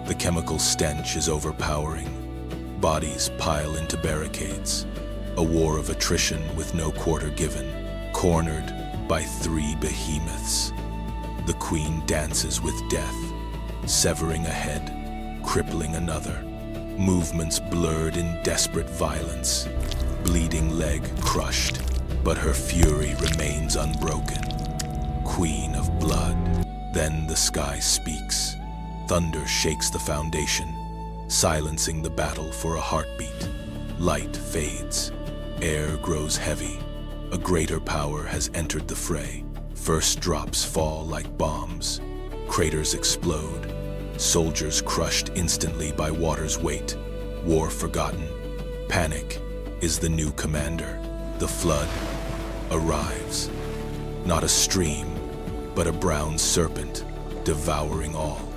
The chemical stench is overpowering. Bodies pile into barricades. A war of attrition with no quarter given. Cornered by 3 behemoths. The queen dances with death, severing a head, crippling another. Movements blurred in desperate violence. Bleeding leg crushed, but her fury remains unbroken. Queen of blood. Then the sky speaks. Thunder shakes the foundation, silencing the battle for a heartbeat. Light fades. Air grows heavy. A greater power has entered the fray. First drops fall like bombs. Craters explode. Soldiers crushed instantly by water's weight. War forgotten. Panic is the new commander. The flood arrives. Not a stream, but a brown serpent, devouring all.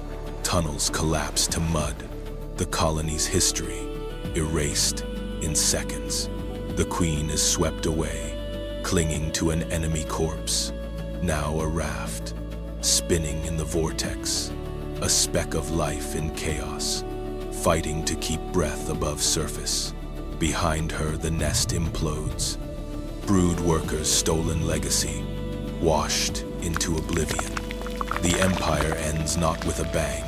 Tunnels collapse to mud. The colony's history erased in seconds. The queen is swept away, clinging to an enemy corpse. Now a raft, spinning in the vortex. A speck of life in chaos, fighting to keep breath above surface. Behind her, the nest implodes. Brood workers' stolen legacy, washed into oblivion. The empire ends not with a bang,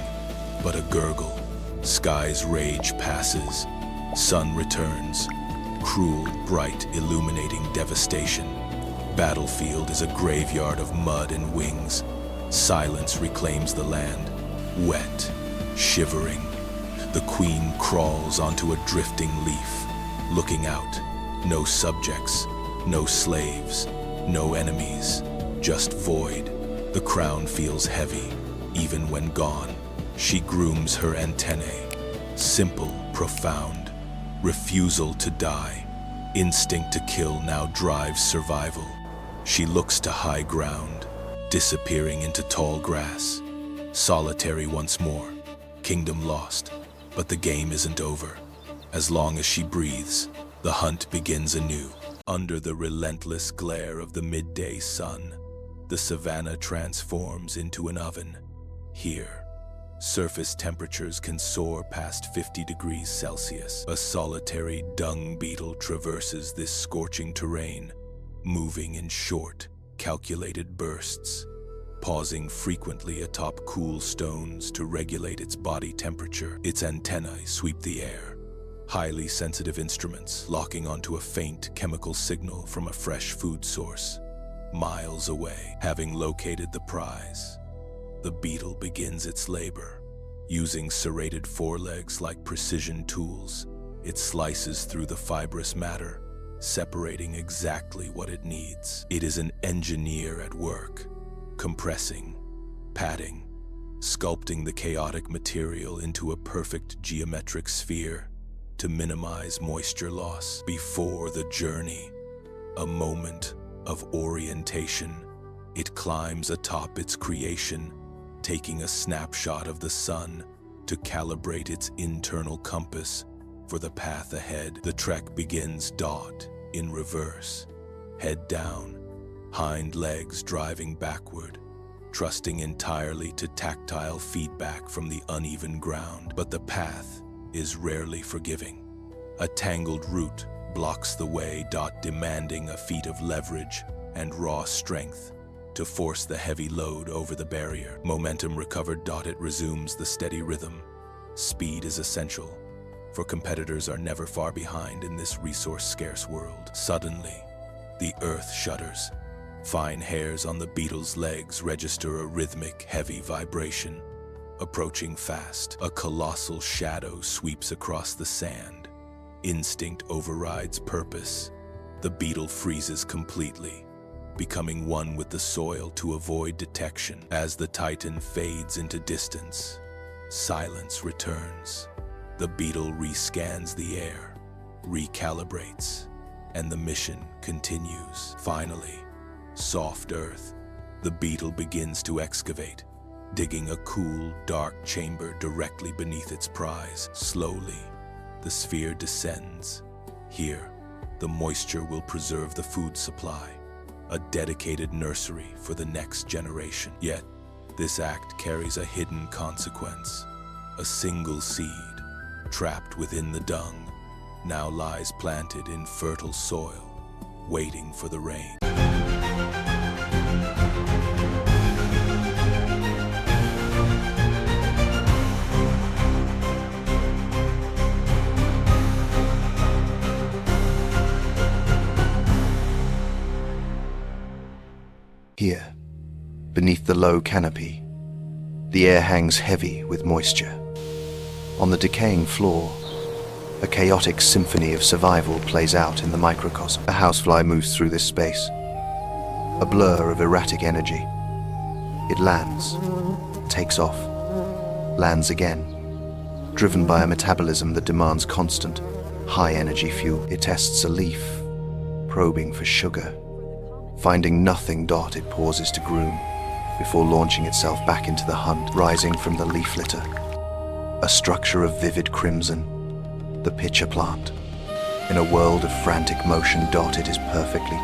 but a gurgle. Sky's rage passes. Sun returns. Cruel, bright, illuminating devastation. Battlefield is a graveyard of mud and wings. Silence reclaims the land. Wet, shivering. The queen crawls onto a drifting leaf, looking out. No subjects, no slaves, no enemies, just void. The crown feels heavy, even when gone. She grooms her antennae. Simple, profound. Refusal to die. instinct to kill now drives survival. She looks to high ground, disappearing into tall grass. Solitary once more, kingdom lost, but the game isn't over. As long as she breathes, the hunt begins anew. Under the relentless glare of the midday sun, the savanna transforms into an oven. Here, surface temperatures can soar past 50 degrees Celsius. A solitary dung beetle traverses this scorching terrain, moving in short, calculated bursts, pausing frequently atop cool stones to regulate its body temperature. Its antennae sweep the air, highly sensitive instruments locking onto a faint chemical signal from a fresh food source. Miles away, having located the prize, the beetle begins its labor. Using serrated forelegs like precision tools, it slices through the fibrous matter, separating exactly what it needs. It is an engineer at work, compressing, padding, sculpting the chaotic material into a perfect geometric sphere to minimize moisture loss. Before the journey, a moment of orientation, it climbs atop its creation, taking a snapshot of the sun to calibrate its internal compass for the path ahead. The trek begins in reverse, head down, hind legs driving backward, trusting entirely to tactile feedback from the uneven ground. But the path is rarely forgiving. A tangled root blocks the way, demanding a feat of leverage and raw strength to force the heavy load over the barrier. Momentum recovered, it resumes the steady rhythm. Speed is essential, for competitors are never far behind in this resource-scarce world. Suddenly, the earth shudders. Fine hairs on the beetle's legs register a rhythmic, heavy vibration. Approaching fast, a colossal shadow sweeps across the sand. Instinct overrides purpose. The beetle freezes completely, becoming one with the soil to avoid detection. As the titan fades into distance, silence returns. The beetle rescans the air, recalibrates, and the mission continues. Finally, soft earth, the beetle begins to excavate, digging a cool, dark chamber directly beneath its prize. Slowly, the sphere descends. Here, the moisture will preserve the food supply, a dedicated nursery for the next generation. Yet, this act carries a hidden consequence. A single seed, trapped within the dung, now lies planted in fertile soil, waiting for the rain.
Here, beneath the low canopy, the air hangs heavy with moisture. On the decaying floor, a chaotic symphony of survival plays out in the microcosm. A housefly moves through this space, a blur of erratic energy. It lands, takes off, lands again. Driven by a metabolism that demands constant, high-energy fuel, it tests a leaf, probing for sugar. Finding nothing, it pauses to groom, before launching itself back into the hunt. Rising from the leaf litter, a structure of vivid crimson, the pitcher plant. In a world of frantic motion, it is perfectly,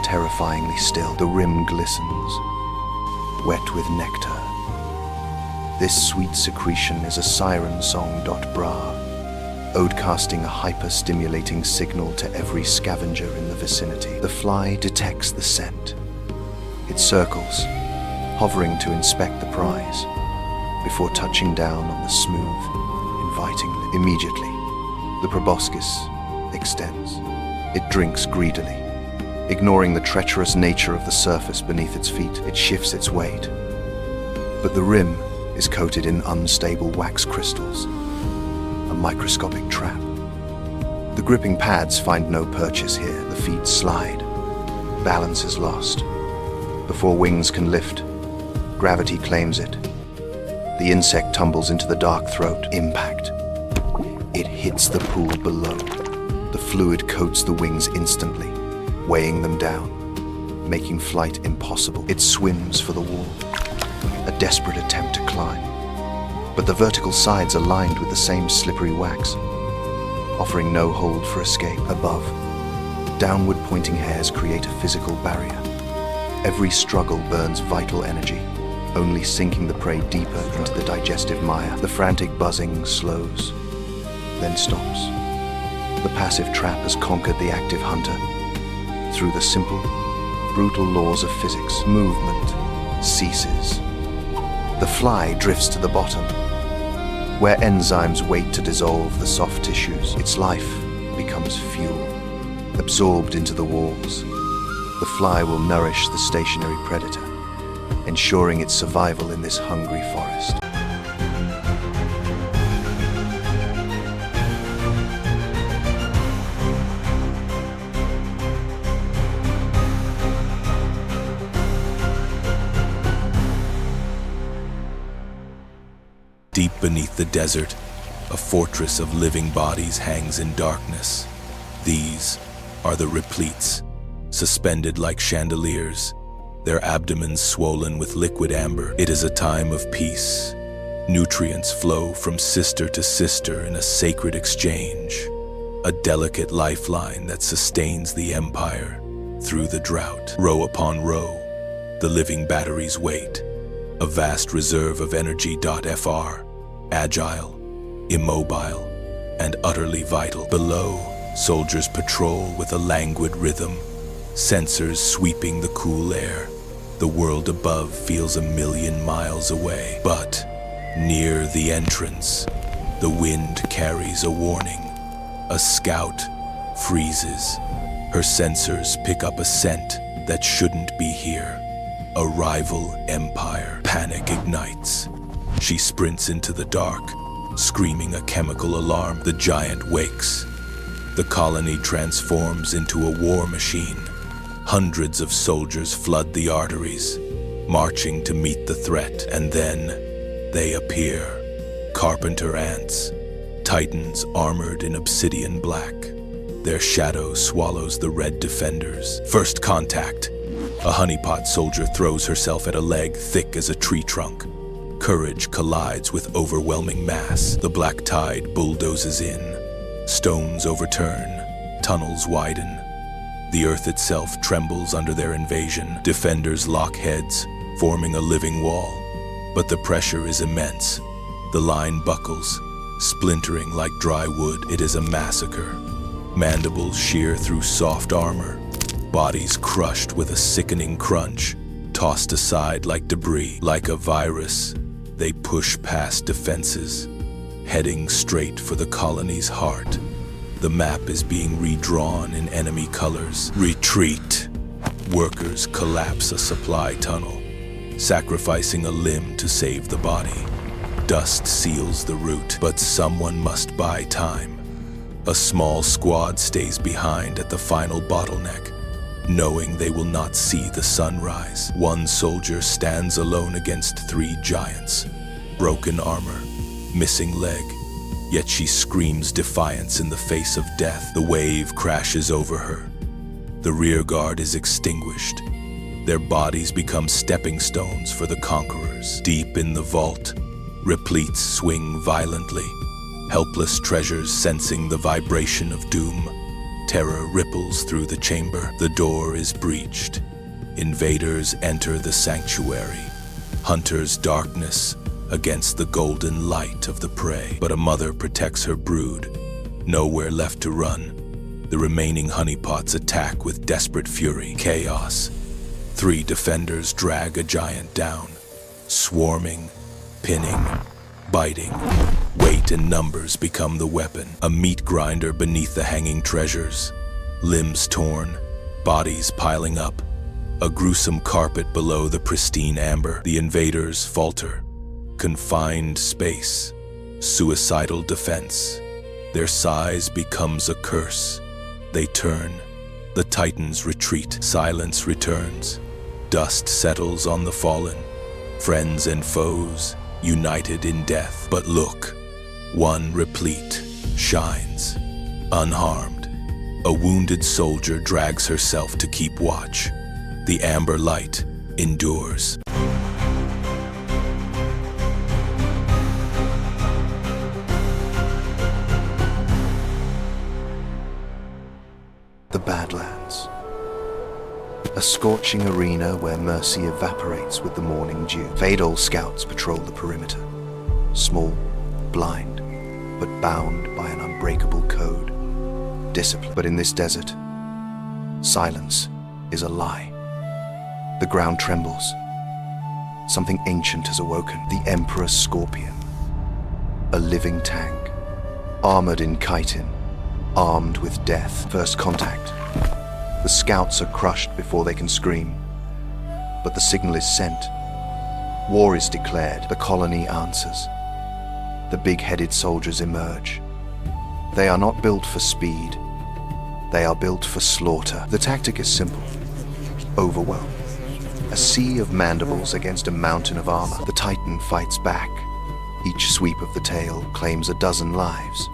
terrifyingly still. The rim glistens, wet with nectar. This sweet secretion is a siren song. Bra, ode-casting a hyper-stimulating signal to every scavenger in the vicinity. The fly detects the scent. It circles, hovering to inspect the prize, before touching down on the smooth, inviting lip. Immediately, the proboscis extends. It drinks greedily, ignoring the treacherous nature of the surface beneath its feet. It shifts its weight, but the rim is coated in unstable wax crystals, a microscopic trap. The gripping pads find no purchase here. The feet slide, balance is lost. Before wings can lift, gravity claims it. The insect tumbles into the dark throat. Impact. It hits the pool below, The fluid coats the wings instantly, weighing them down, making flight impossible. It swims for the wall, a desperate attempt to climb. But the vertical sides are lined with the same slippery wax, offering no hold for escape. Above, downward-pointing hairs create a physical barrier. Every struggle burns vital energy, only sinking the prey deeper into the digestive mire. The frantic buzzing slows, then stops. The passive trap has conquered the active hunter. Through the simple, brutal laws of physics, movement ceases. The fly drifts to the bottom, where enzymes wait to dissolve the soft tissues. Its life becomes fuel, absorbed into the walls. The fly will nourish the stationary predator, ensuring its survival in this hungry forest.
Deep beneath the desert, a fortress of living bodies hangs in darkness. These are the repletes, suspended like chandeliers, their abdomens swollen with liquid amber. It is a time of peace. Nutrients flow from sister to sister in a sacred exchange, a delicate lifeline that sustains the empire through the drought. Row upon row, the living batteries wait, a vast reserve of energy.fr, agile, immobile, and utterly vital. Below, soldiers patrol with a languid rhythm, sensors sweeping the cool air. The world above feels 1,000,000 miles away. But near the entrance, the wind carries a warning. A scout freezes. Her sensors pick up a scent that shouldn't be here. A rival empire. Panic ignites. She sprints into the dark, screaming a chemical alarm. The giant wakes. The colony transforms into a war machine. Hundreds of soldiers flood the arteries, marching to meet the threat. And then they appear. Carpenter ants, titans armored in obsidian black. Their shadow swallows the red defenders. First contact. A honeypot soldier throws herself at a leg thick as a tree trunk. Courage collides with overwhelming mass. The black tide bulldozes in. Stones overturn. Tunnels widen. The earth itself trembles under their invasion. Defenders lock heads, forming a living wall. But the pressure is immense. The line buckles, splintering like dry wood. It is a massacre. Mandibles shear through soft armor. Bodies crushed with a sickening crunch, tossed aside like debris. Like a virus, they push past defenses, heading straight for the colony's heart. The map is being redrawn in enemy colors. Retreat. Workers collapse a supply tunnel, sacrificing a limb to save the body. Dust seals the route, but someone must buy time. A small squad stays behind at the final bottleneck, knowing they will not see the sunrise. One soldier stands alone against 3 giants. Broken armor, missing leg, yet she screams defiance in the face of death. The wave crashes over her. The rear guard is extinguished. Their bodies become stepping stones for the conquerors. Deep in the vault, repletes swing violently, helpless treasures sensing the vibration of doom. Terror ripples through the chamber. The door is breached. Invaders enter the sanctuary. Hunters' darkness against the golden light of the prey. But a mother protects her brood. Nowhere left to run. The remaining honeypots attack with desperate fury. Chaos. 3 defenders drag a giant down, swarming, pinning, biting. Weight and numbers become the weapon. A meat grinder beneath the hanging treasures. Limbs torn, bodies piling up. A gruesome carpet below the pristine amber. The invaders falter. Confined space. Suicidal defense. Their size becomes a curse. They turn. The titans retreat. Silence returns. Dust settles on the fallen. Friends and foes, united in death. But look, one replete shines, unharmed, A wounded soldier drags herself to keep watch. The amber light endures.
The Badlands. A scorching arena where mercy evaporates with the morning dew. Fadal scouts patrol the perimeter. Small, blind, but bound by an unbreakable code. Discipline. But in this desert, silence is a lie. The ground trembles. Something ancient has awoken. The Emperor Scorpion. A living tank. Armored in chitin. Armed with death. First contact. The scouts are crushed before they can scream. But the signal is sent. War is declared. The colony answers. The big-headed soldiers emerge. They are not built for speed. They are built for slaughter. The tactic is simple. Overwhelm. A sea of mandibles against a mountain of armor. The Titan fights back. Each sweep of the tail claims a dozen lives.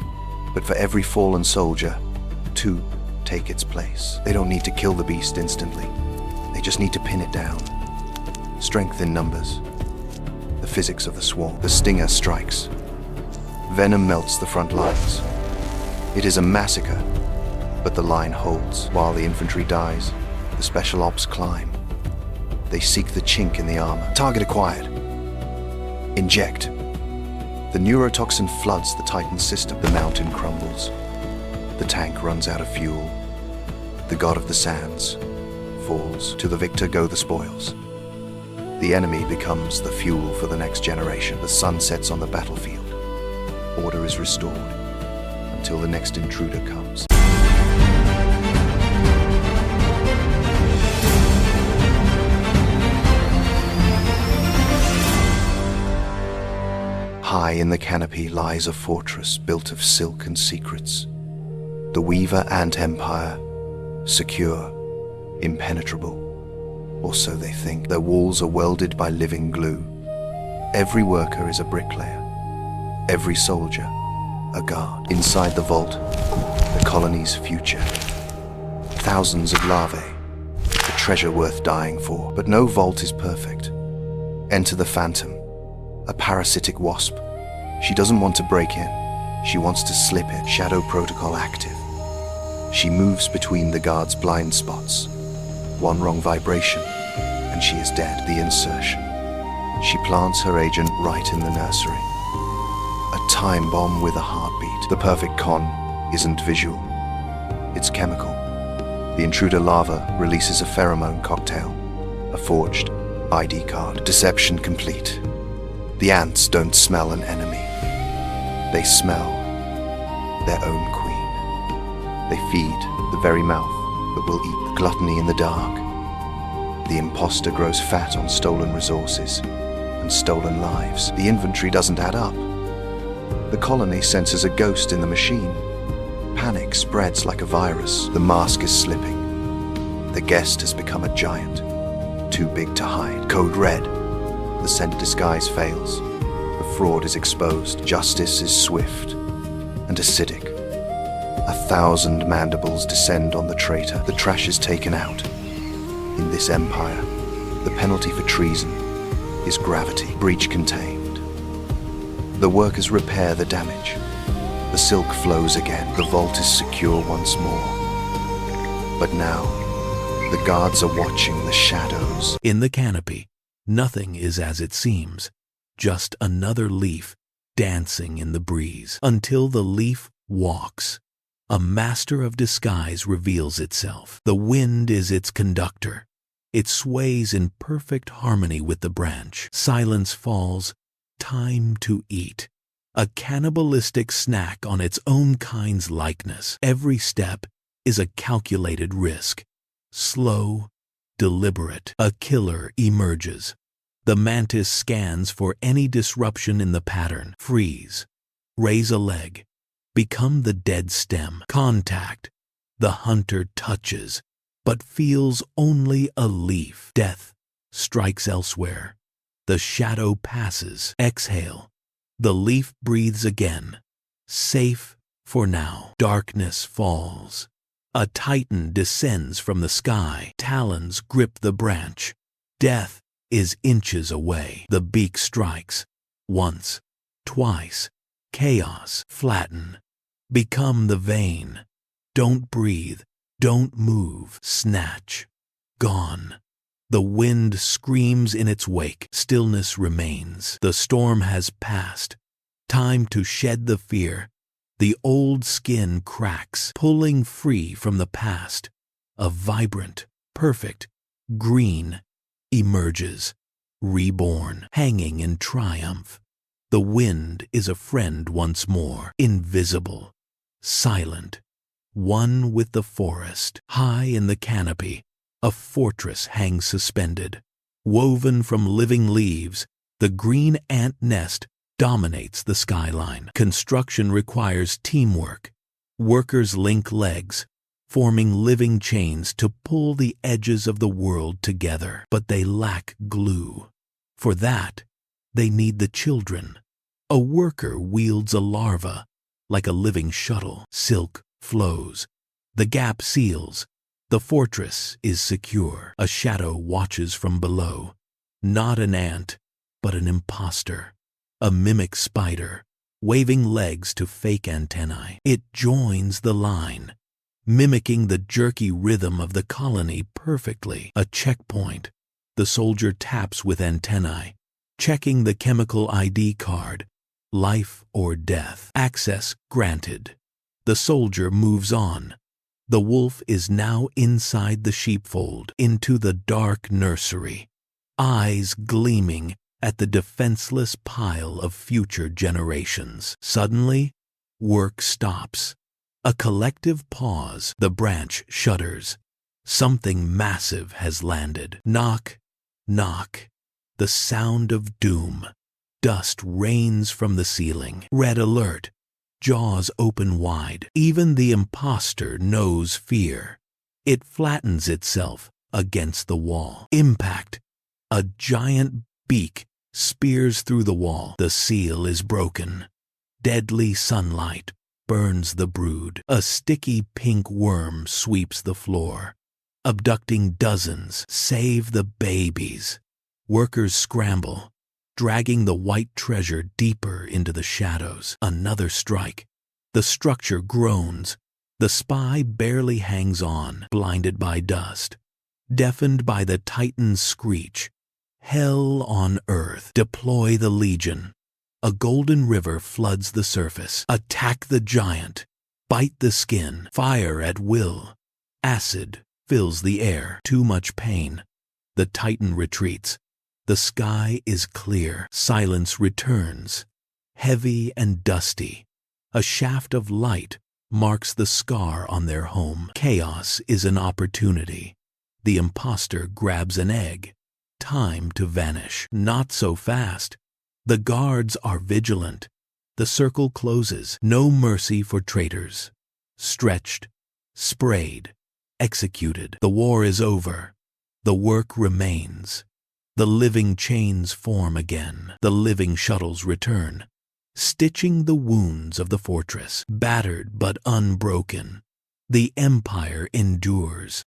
But for every fallen soldier, 2 take its place. They don't need to kill the beast instantly. They just need to pin it down. Strength in numbers. The physics of the swarm. The stinger strikes. Venom melts the front lines. It is a massacre, but the line holds. While the infantry dies, the special ops climb. They seek the chink in the armor. Target acquired. Inject. The neurotoxin floods the Titan system. The mountain crumbles. The tank runs out of fuel. The god of the sands falls. To the victor go the spoils. The enemy becomes the fuel for the next generation. The sun sets on the battlefield. Order is restored until the next intruder comes. High in the canopy lies a fortress built of silk and secrets. The Weaver Ant Empire, secure, impenetrable, or so they think. Their walls are welded by living glue. Every worker is a bricklayer, every soldier a guard. Inside the vault, the colony's future. Thousands of larvae, a treasure worth dying for. But no vault is perfect. Enter the Phantom, a parasitic wasp. She doesn't want to break in. She wants to slip in. Shadow protocol active. She moves between the guard's blind spots. One wrong vibration, and she is dead. The insertion. She plants her agent right in the nursery. A time bomb with a heartbeat. The perfect con isn't visual. It's chemical. The intruder larva releases a pheromone cocktail. A forged ID card. Deception complete. The ants don't smell an enemy. They smell their own queen. They feed the very mouth that will eat. The gluttony in the dark. The imposter grows fat on stolen resources and stolen lives. The inventory doesn't add up. The colony senses a ghost in the machine. Panic spreads like a virus. The mask is slipping. The guest has become a giant, too big to hide. Code red. The scent disguise fails. The fraud is exposed. Justice is swift and acidic. 1,000 mandibles descend on the traitor. The trash is taken out. In this empire, the penalty for treason is gravity. Breach contained. The workers repair the damage. The silk flows again. The vault is secure once more. But now, the guards are watching the shadows.
In the canopy, nothing is as it seems, just another leaf dancing in the breeze. Until the leaf walks, a master of disguise reveals itself. The wind is its conductor. It sways in perfect harmony with the branch. Silence falls. Time to eat. A cannibalistic snack on its own kind's likeness. Every step is a calculated risk. Slow, deliberate. A killer emerges. The mantis scans for any disruption in the pattern. Freeze. Raise a leg. Become the dead stem. Contact. The hunter touches, but feels only a leaf. Death strikes elsewhere. The shadow passes. Exhale. The leaf breathes again. Safe for now. Darkness falls. A titan descends from the sky. Talons grip the branch. Death is inches away. The beak strikes. Once, twice. Chaos. Flatten. Become the vein. Don't breathe. Don't move. Snatch. Gone. The wind screams in its wake. Stillness remains. The storm has passed. Time to shed the fear. The old skin cracks, pulling free from the past. A vibrant, perfect, green emerges, reborn, hanging in triumph. The wind is a friend once more, invisible, silent, one with the forest. High in the canopy, a fortress hangs suspended. Woven from living leaves, the green ant nest dominates the skyline. Construction requires teamwork. Workers link legs, forming living chains to pull the edges of the world together. But they lack glue. For that, they need the children. A worker wields a larva, like a living shuttle. Silk flows. The gap seals. The fortress is secure. A shadow watches from below. Not an ant, but an imposter. A mimic spider, waving legs to fake antennae. It joins the line, mimicking the jerky rhythm of the colony perfectly. A checkpoint. The soldier taps with antennae, checking the chemical ID card. Life or death. Access granted. The soldier moves on. The wolf is now inside the sheepfold, into the dark nursery, eyes gleaming at the defenseless pile of future generations. Suddenly, work stops. A collective pause. The branch shudders. Something massive has landed. Knock, knock. The sound of doom. Dust rains from the ceiling. Red alert. Jaws open wide. Even the imposter knows fear. It flattens itself against the wall. Impact. A giant beak spears through the wall. The seal is broken. Deadly sunlight burns the brood. A sticky pink worm sweeps the floor, abducting dozens. Save the babies. Workers scramble, dragging the white treasure deeper into the shadows. Another strike. The structure groans. The spy barely hangs on, blinded by dust, deafened by the titan's screech. Hell on earth. Deploy the legion. A golden river floods the surface. Attack the giant. Bite the skin. Fire at will. Acid fills the air. Too much pain. The titan retreats. The sky is clear. Silence returns. Heavy and dusty. A shaft of light marks the scar on their home. Chaos is an opportunity. The imposter grabs an egg. Time to vanish. Not so fast. The guards are vigilant. The circle closes. No mercy for traitors. Stretched, sprayed, executed. The war is over. The work remains. The living chains form again. The living shuttles return, stitching the wounds of the fortress. Battered but unbroken, the empire endures.